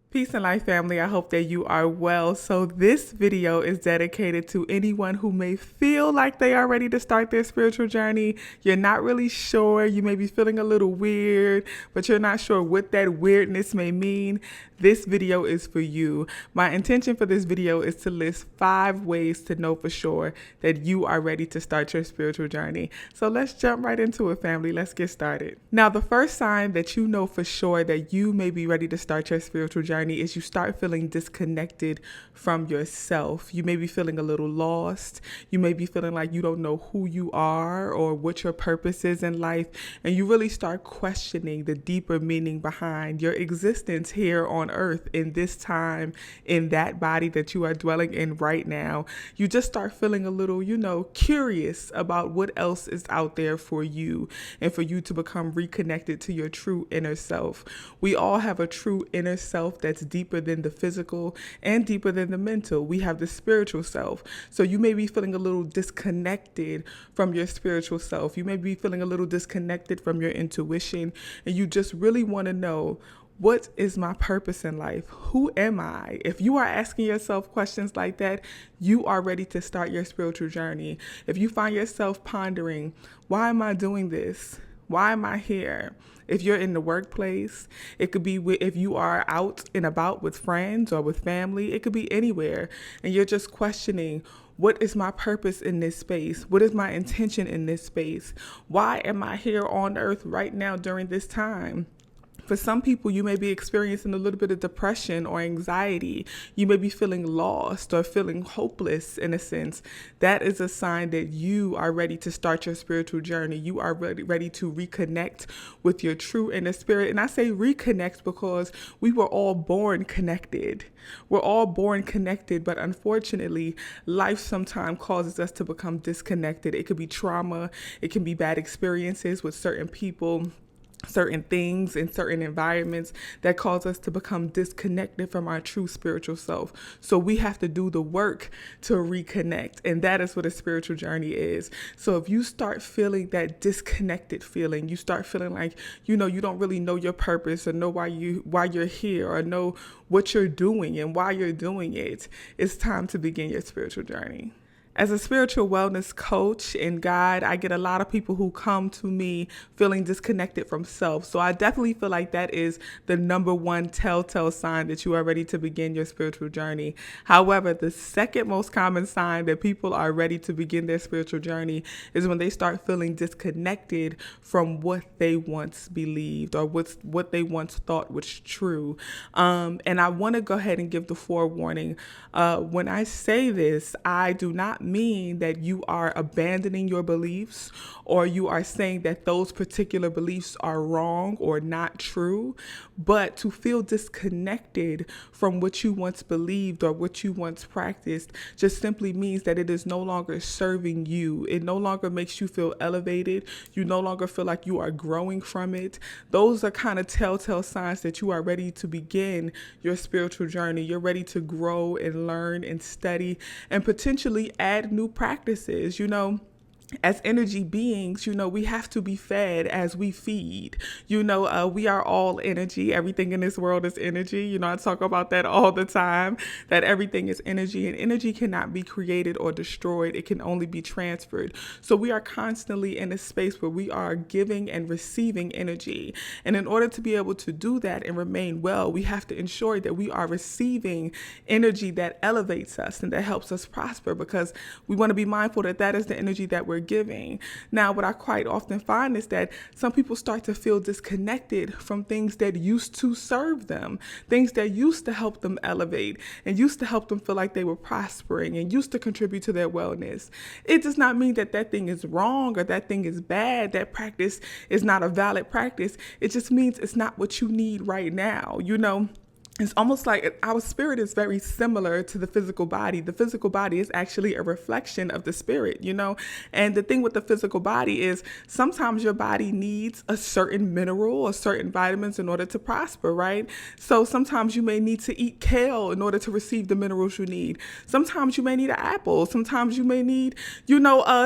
Peace and life, family. I hope that you are well. So this video is dedicated to anyone who may feel like they are ready to start their spiritual journey. You're not really sure. You may be feeling a little weird, but you're not sure what that weirdness may mean. This video is for you. My intention for this video is to list 5 ways to know for sure that you are ready to start your spiritual journey. So let's jump right into it, family. Let's get started. Now, the first sign that you know for sure that you may be ready to start your spiritual journey is you start feeling disconnected from yourself. You may be feeling a little lost. You may be feeling like you don't know who you are or what your purpose is in life. And you really start questioning the deeper meaning behind your existence here on earth in this time, in that body that you are dwelling in right now. You just start feeling a little, curious about what else is out there for you and for you to become reconnected to your true inner self. We all have a true inner self that's deeper than the physical and deeper than the mental. We have the spiritual self. So you may be feeling a little disconnected from your spiritual self. You may be feeling a little disconnected from your intuition, and you just really want to know, what is my purpose in life? Who am I? If you are asking yourself questions like that, you are ready to start your spiritual journey. If you find yourself pondering, why am I doing this? Why am I here? If you're in the workplace, it could be if you are out and about with friends or with family, it could be anywhere. And you're just questioning, what is my purpose in this space? What is my intention in this space? Why am I here on earth right now during this time? For some people, you may be experiencing a little bit of depression or anxiety. You may be feeling lost or feeling hopeless in a sense. That is a sign that you are ready to start your spiritual journey. You are ready to reconnect with your true inner spirit. And I say reconnect because we were all born connected. We're all born connected, but unfortunately, life sometimes causes us to become disconnected. It could be trauma. It can be bad experiences with certain people, certain things in certain environments that cause us to become disconnected from our true spiritual self. So we have to do the work to reconnect. And that is what a spiritual journey is. So if you start feeling that disconnected feeling, you start feeling like, you don't really know your purpose or know why you're here or know what you're doing and why you're doing it, it's time to begin your spiritual journey. As a spiritual wellness coach and guide, I get a lot of people who come to me feeling disconnected from self. So I definitely feel like that is the number one telltale sign that you are ready to begin your spiritual journey. However, the second most common sign that people are ready to begin their spiritual journey is when they start feeling disconnected from what they once believed or what they once thought was true. And I want to go ahead and give the forewarning. When I say this, I do not mean that you are abandoning your beliefs or you are saying that those particular beliefs are wrong or not true, but to feel disconnected from what you once believed or what you once practiced just simply means that it is no longer serving you. It no longer makes you feel elevated. You no longer feel like you are growing from it. Those are kind of telltale signs that you are ready to begin your spiritual journey. You're ready to grow and learn and study and potentially add new practices. As energy beings, we have to be fed as we feed. We are all energy. Everything in this world is energy. I talk about that all the time, that everything is energy, and energy cannot be created or destroyed. It can only be transferred. So we are constantly in a space where we are giving and receiving energy. And in order to be able to do that and remain well, we have to ensure that we are receiving energy that elevates us and that helps us prosper, because we want to be mindful that that is the energy that we're giving. Now, what I quite often find is that some people start to feel disconnected from things that used to serve them, things that used to help them elevate and used to help them feel like they were prospering and used to contribute to their wellness. It does not mean that that thing is wrong or that thing is bad, that practice is not a valid practice. It just means it's not what you need right now. It's almost like our spirit is very similar to the physical body. The physical body is actually a reflection of the spirit, And the thing with the physical body is sometimes your body needs a certain mineral or certain vitamins in order to prosper, right? So sometimes you may need to eat kale in order to receive the minerals you need. Sometimes you may need an apple. Sometimes you may need,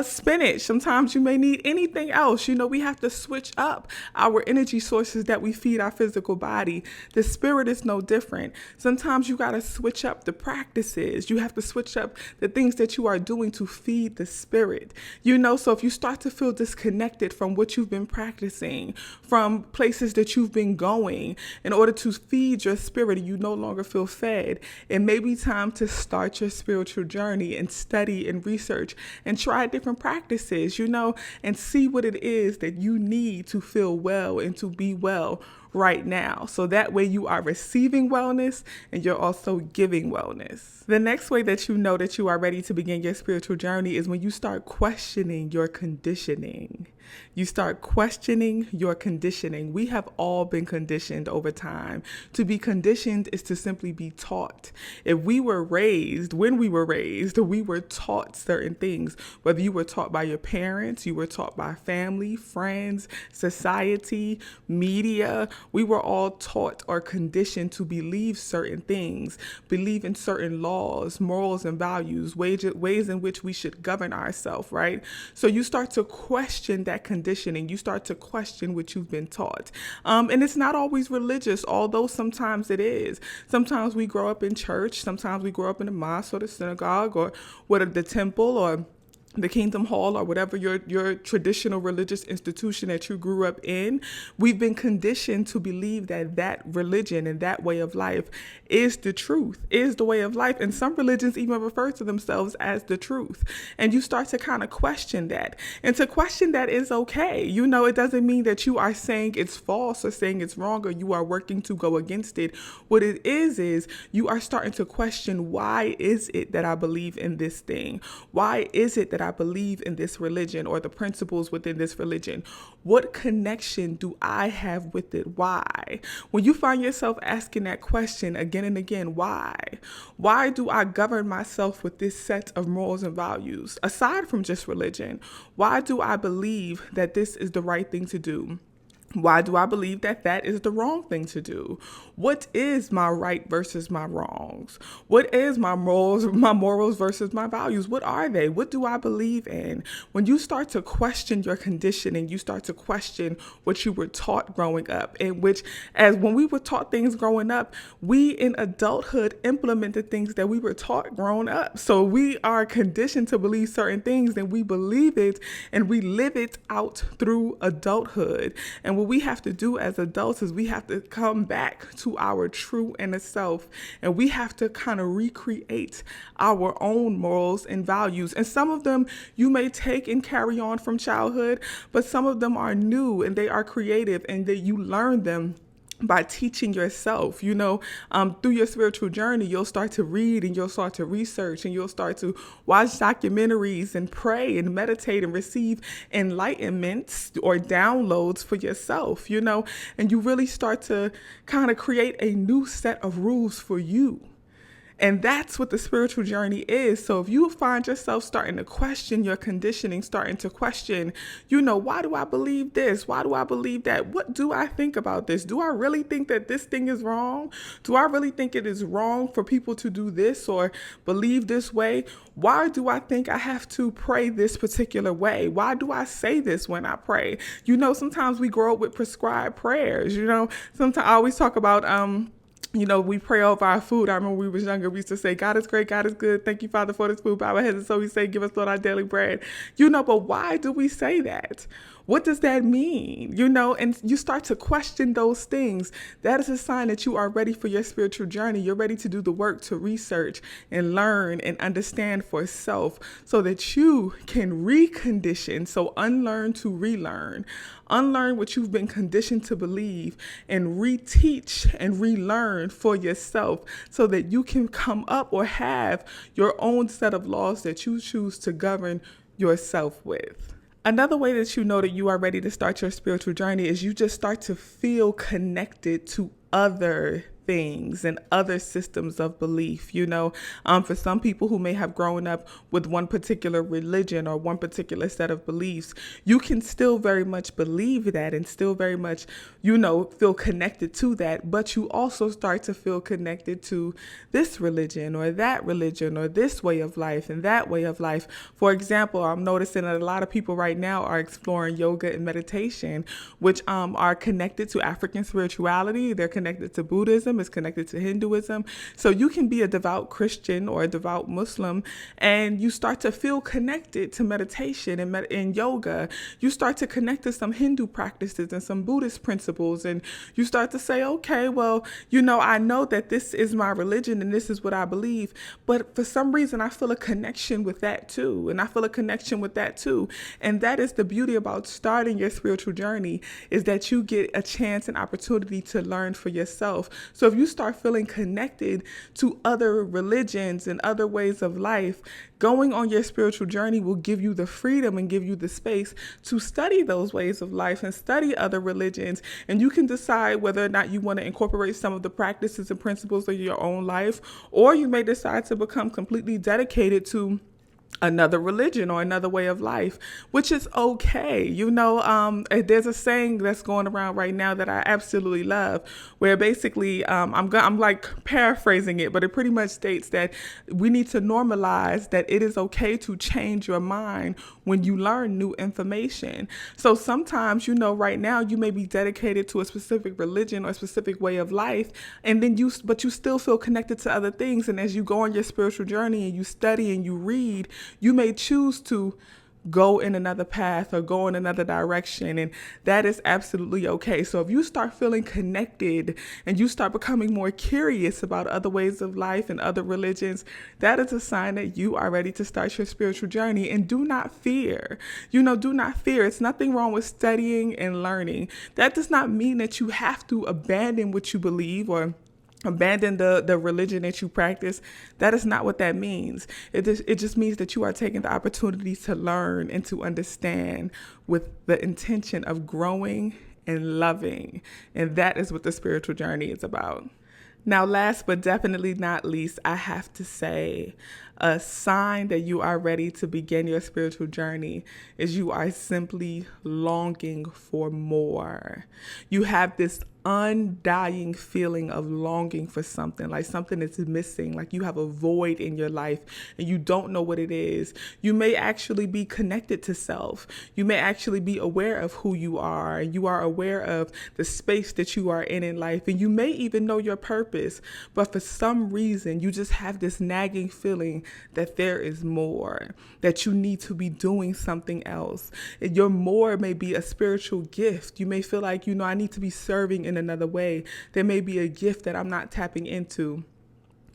spinach. Sometimes you may need anything else. We have to switch up our energy sources that we feed our physical body. The spirit is no different. different. Sometimes you got to switch up the practices. You have to switch up the things that you are doing to feed the spirit. So if you start to feel disconnected from what you've been practicing, from places that you've been going in order to feed your spirit, and you no longer feel fed, it may be time to start your spiritual journey and study and research and try different practices, and see what it is that you need to feel well and to be well right now. So that way you are receiving wellness and you're also giving wellness. The next way that you know that you are ready to begin your spiritual journey is when you start questioning your conditioning. You start questioning your conditioning. We have all been conditioned over time. To be conditioned is to simply be taught. When we were raised, we were taught certain things. Whether you were taught by your parents, you were taught by family, friends, society, media, we were all taught or conditioned to believe certain things, believe in certain laws, morals, and values, ways in which we should govern ourselves, right? So you start to question that conditioning. You start to question what you've been taught. And it's not always religious, although sometimes it is. Sometimes we grow up in church. Sometimes we grow up in the mosque or the synagogue or the temple or the Kingdom Hall or whatever your traditional religious institution that you grew up in. We've been conditioned to believe that religion and that way of life is the truth, is the way of life. And some religions even refer to themselves as the truth. And you start to kind of question that. And to question that is okay. It doesn't mean that you are saying it's false or saying it's wrong or you are working to go against it. What it is you are starting to question, why is it that I believe in this thing? Why is it that I believe in this religion or the principles within this religion? What connection do I have with it? Why? When you find yourself asking that question again and again, why? Why do I govern myself with this set of morals and values? Aside from just religion, why do I believe that this is the right thing to do? Why do I believe that is the wrong thing to do? What is my right versus my wrongs? What is my morals versus my values? What are they? What do I believe in? When you start to question your conditioning, you start to question what you were taught growing up, in which, as when we were taught things growing up, we in adulthood implemented things that we were taught growing up. So we are conditioned to believe certain things, and we believe it and we live it out through adulthood. And what we have to do as adults is we have to come back to our true inner self, and we have to kind of recreate our own morals and values. And some of them you may take and carry on from childhood, but some of them are new and they are creative, and that you learn them by teaching yourself. Through your spiritual journey, you'll start to read and you'll start to research and you'll start to watch documentaries and pray and meditate and receive enlightenments or downloads for yourself, and you really start to kind of create a new set of rules for you. And that's what the spiritual journey is. So if you find yourself starting to question your conditioning, starting to question, why do I believe this? Why do I believe that? What do I think about this? Do I really think that this thing is wrong? Do I really think it is wrong for people to do this or believe this way? Why do I think I have to pray this particular way? Why do I say this when I pray? Sometimes we grow up with prescribed prayers. Sometimes I always talk about, we pray over our food. I remember when we was younger, we used to say, God is great, God is good. Thank you, Father, for this food. Bow our heads, and so we say, give us, Lord, our daily bread. But why do we say that? What does that mean? And you start to question those things. That is a sign that you are ready for your spiritual journey. You're ready to do the work to research and learn and understand for self so that you can recondition. So unlearn to relearn. Unlearn what you've been conditioned to believe and reteach and relearn for yourself so that you can come up or have your own set of laws that you choose to govern yourself with. Another way that you know that you are ready to start your spiritual journey is you just start to feel connected to other things and other systems of belief. For some people who may have grown up with one particular religion or one particular set of beliefs, you can still very much believe that and still very much, feel connected to that. But you also start to feel connected to this religion or this way of life and that way of life. For example, I'm noticing that a lot of people right now are exploring yoga and meditation, which are connected to African spirituality. They're connected to Buddhism. Buddhism, it's connected to Hinduism. So you can be a devout Christian or a devout Muslim, and you start to feel connected to meditation and yoga. You start to connect to some Hindu practices and some Buddhist principles, and you start to say, okay, well, I know that this is my religion and this is what I believe, but for some reason I feel a connection with that too, and I feel a connection with that too. And that is the beauty about starting your spiritual journey, is that you get a chance and opportunity to learn for yourself. So if you start feeling connected to other religions and other ways of life, going on your spiritual journey will give you the freedom and give you the space to study those ways of life and study other religions. And you can decide whether or not you want to incorporate some of the practices and principles of your own life, or you may decide to become completely dedicated to another religion or another way of life, which is okay. There's a saying that's going around right now that I absolutely love, where basically I'm like paraphrasing it, but it pretty much states that we need to normalize that it is okay to change your mind when you learn new information. So sometimes, right now you may be dedicated to a specific religion or a specific way of life, and then you still feel connected to other things. And as you go on your spiritual journey and you study and you read, you may choose to go in another path or go in another direction, and that is absolutely okay. So if you start feeling connected and you start becoming more curious about other ways of life and other religions, that is a sign that you are ready to start your spiritual journey. And do not fear. Do not fear. It's nothing wrong with studying and learning. That does not mean that you have to abandon what you believe or abandon the religion that you practice. That is not what that means. It just means that you are taking the opportunity to learn and to understand with the intention of growing and loving. And that is what the spiritual journey is about. Now, last but definitely not least, I have to say, a sign that you are ready to begin your spiritual journey is you are simply longing for more. You have this undying feeling of longing for something, like something is missing, like you have a void in your life and you don't know what it is. You may actually be connected to self. You may actually be aware of who you are, and you are aware of the space that you are in life, and you may even know your purpose, but for some reason you just have this nagging feeling that there is more, that you need to be doing something else. And your more may be a spiritual gift. You may feel like, I need to be serving in another way. There may be a gift that I'm not tapping into.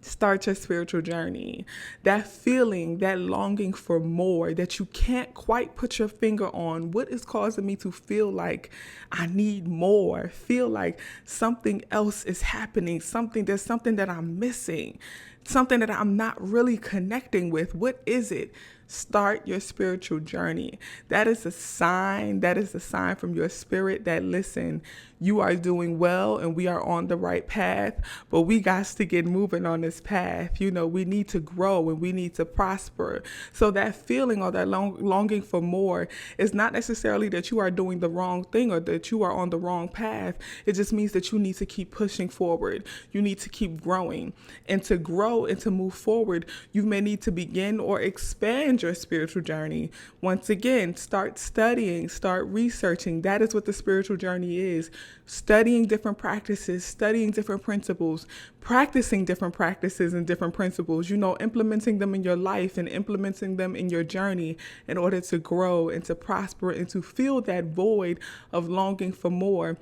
Start your spiritual journey. That feeling, that longing for more that you can't quite put your finger on. What is causing me to feel like I need more? Feel like something else is happening. There's something that I'm missing. Something that I'm not really connecting with. What is it? Start your spiritual journey. That is a sign. That is a sign from your spirit that, listen, you are doing well and we are on the right path, but we got to get moving on this path. We need to grow and we need to prosper. So that feeling or that longing for more is not necessarily that you are doing the wrong thing or that you are on the wrong path. It just means that you need to keep pushing forward. You need to keep growing. And to grow and to move forward, you may need to begin or expand your spiritual journey. Once again, start studying, start researching. That is what the spiritual journey is. Studying different practices, studying different principles, practicing different practices and different principles, implementing them in your life and implementing them in your journey in order to grow and to prosper and to fill that void of longing for more.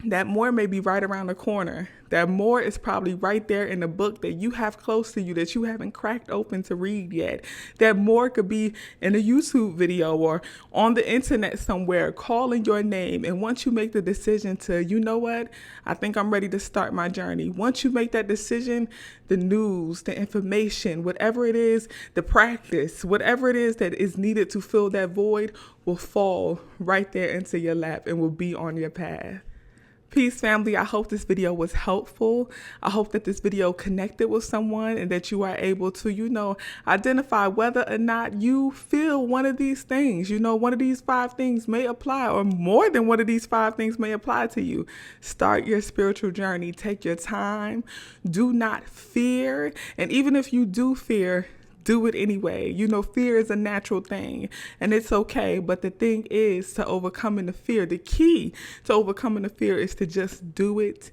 That more may be right around the corner. That more is probably right there in the book that you have close to you that you haven't cracked open to read yet. That more could be in a YouTube video or on the internet somewhere calling your name. And once you make the decision to, I think I'm ready to start my journey. Once you make that decision, the news, the information, whatever it is, the practice, whatever it is that is needed to fill that void will fall right there into your lap and will be on your path. Peace, family. I hope this video was helpful. I hope that this video connected with someone and that you are able to, identify whether or not you feel one of these things. One of these 5 things may apply, or more than one of these 5 things may apply to you. Start your spiritual journey. Take your time. Do not fear. And even if you do fear, do it anyway. Fear is a natural thing and it's okay. But the thing is to overcoming the fear. The key to overcoming the fear is to just do it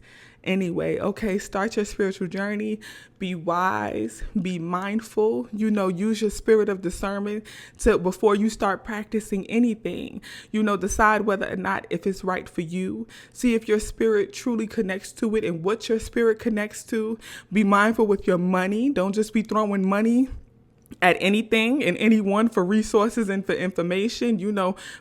anyway. Okay, start your spiritual journey. Be wise, be mindful, use your spirit of discernment to before you start practicing anything. Decide whether or not if it's right for you. See if your spirit truly connects to it and what your spirit connects to. Be mindful with your money. Don't just be throwing money at anything and anyone for resources and for information.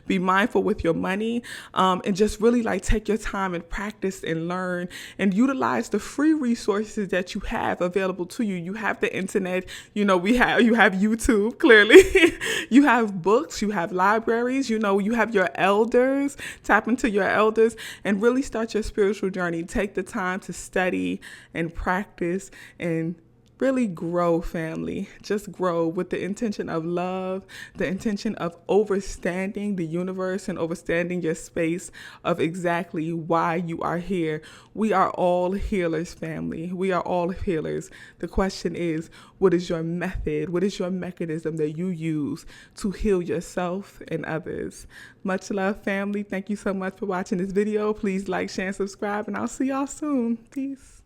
Be mindful with your money, and just really take your time and practice and learn and utilize the free resources that you have available to you. You have the internet, you have YouTube, clearly. You have books, you have libraries, you have your elders. Tap into your elders and really start your spiritual journey. Take the time to study and practice and really grow, family. Just grow with the intention of love, the intention of understanding the universe and understanding your space of exactly why you are here. We are all healers, family. We are all healers. The question is, what is your method? What is your mechanism that you use to heal yourself and others? Much love, family. Thank you so much for watching this video. Please like, share, and subscribe, and I'll see y'all soon. Peace.